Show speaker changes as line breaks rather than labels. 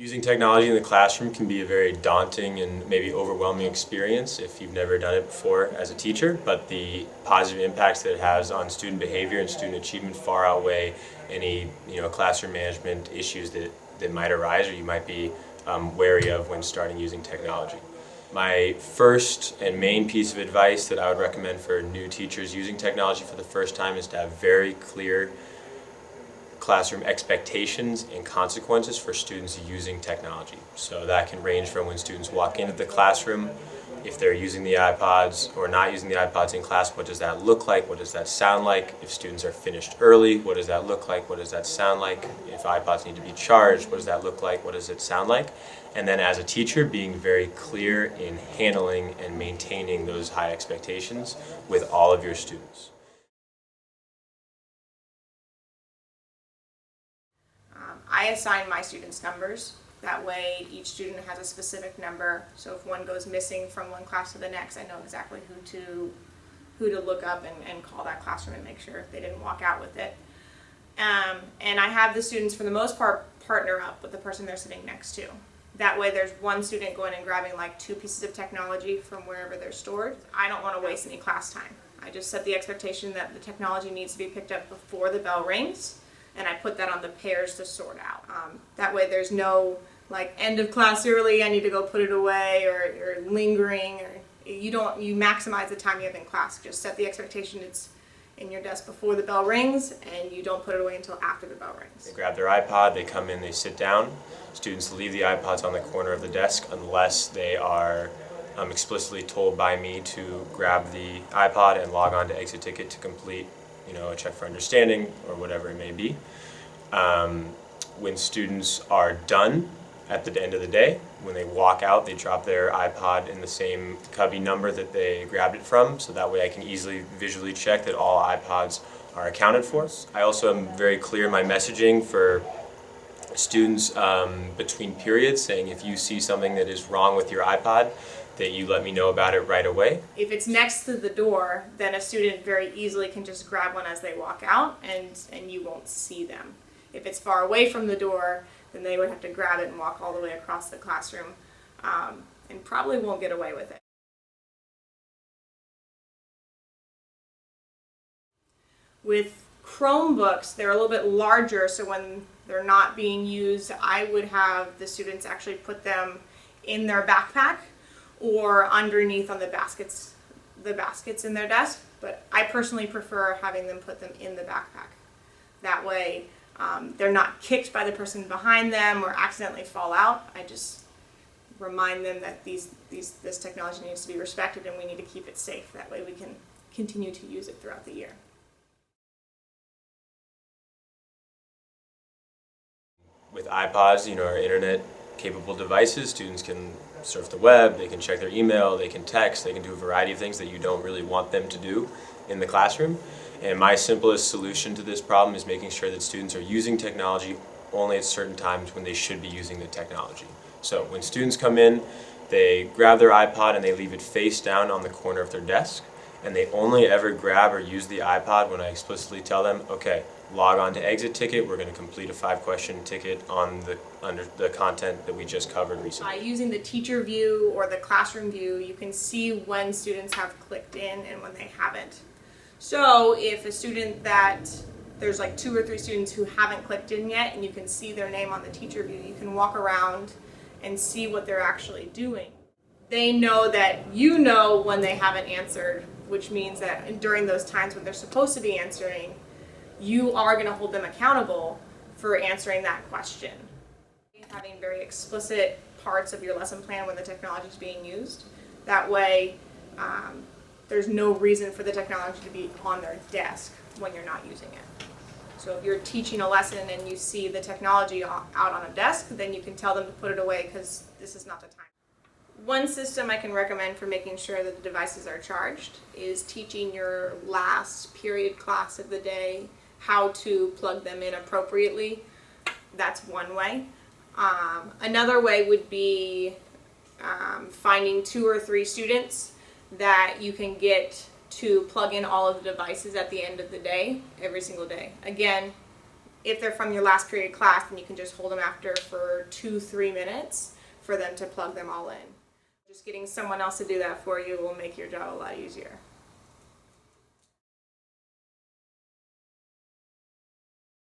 Using technology in the classroom can be a very daunting and maybe overwhelming experience if you've never done it before as a teacher, but the positive impacts that it has on student behavior and student achievement far outweigh any classroom management issues that might arise or you might be wary of when starting using technology. My first and main piece of advice that I would recommend for new teachers using technology for the first time is to have very clear classroom expectations and consequences for students using technology. So that can range from when students walk into the classroom, if they're using the iPods or not using the iPods in class, what does that look like? What does that sound like? If students are finished early, what does that look like? What does that sound like? If iPods need to be charged, what does that look like? What does it sound like? And then as a teacher, being very clear in handling and maintaining those high expectations with all of your students.
I assign my students numbers. That way each student has a specific number. So if one goes missing from one class to the next, I know exactly who to look up and call that classroom and make sure they didn't walk out with it. And I have the students, for the most part, partner up with the person they're sitting next to. That way there's one student going and grabbing like 2 pieces of technology from wherever they're stored. I don't want to waste any class time. I just set the expectation that the technology needs to be picked up before the bell rings, and I put that on the pairs to sort out. That way there's no like end of class early, I need to go put it away, or lingering, or you maximize the time you have in class. Just set the expectation it's in your desk before the bell rings, and you don't put it away until after the bell rings.
They grab their iPod, they come in, they sit down. Students leave the iPods on the corner of the desk unless they are explicitly told by me to grab the iPod and log on to ExitTicket to complete a check for understanding or whatever it may be. When students are done at the end of the day, when they walk out, they drop their iPod in the same cubby number that they grabbed it from, so that way I can easily visually check that all iPods are accounted for. I also am very clear in my messaging for students between periods, saying if you see something that is wrong with your iPod, that you let me know about it right away.
If it's next to the door, then a student very easily can just grab one as they walk out, and you won't see them. If it's far away from the door, then they would have to grab it and walk all the way across the classroom, and probably won't get away with it. With Chromebooks, they're a little bit larger, so when they're not being used, I would have the students actually put them in their backpack or underneath on the baskets in their desk, but I personally prefer having them put them in the backpack. That way they're not kicked by the person behind them or accidentally fall out. I just remind them that this technology needs to be respected and we need to keep it safe. That way we can continue to use it throughout the year.
With iPods, or internet-capable devices, students can surf the web, they can check their email, they can text, they can do a variety of things that you don't really want them to do in the classroom. And my simplest solution to this problem is making sure that students are using technology only at certain times when they should be using the technology. So when students come in, they grab their iPod and they leave it face down on the corner of their desk, and they only ever grab or use the iPod when I explicitly tell them, okay, log on to ExitTicket, we're going to complete a 5-question ticket on under the content that we just covered recently.
Using the teacher view or the classroom view, you can see when students have clicked in and when they haven't. So if a student there's like 2 or 3 students who haven't clicked in yet and you can see their name on the teacher view, you can walk around and see what they're actually doing. They know that you know when they haven't answered, which means that during those times when they're supposed to be answering, you are going to hold them accountable for answering that question. Having very explicit parts of your lesson plan when the technology is being used. That way, there's no reason for the technology to be on their desk when you're not using it. So if you're teaching a lesson and you see the technology out on a desk, then you can tell them to put it away because this is not the time. One system I can recommend for making sure that the devices are charged is teaching your last period class of the day how to plug them in appropriately. That's one way. Another way would be finding 2 or 3 students that you can get to plug in all of the devices at the end of the day, every single day. Again, if they're from your last period class, then you can just hold them after for 2-3 minutes for them to plug them all in. Just getting someone else to do that for you will make your job a lot easier.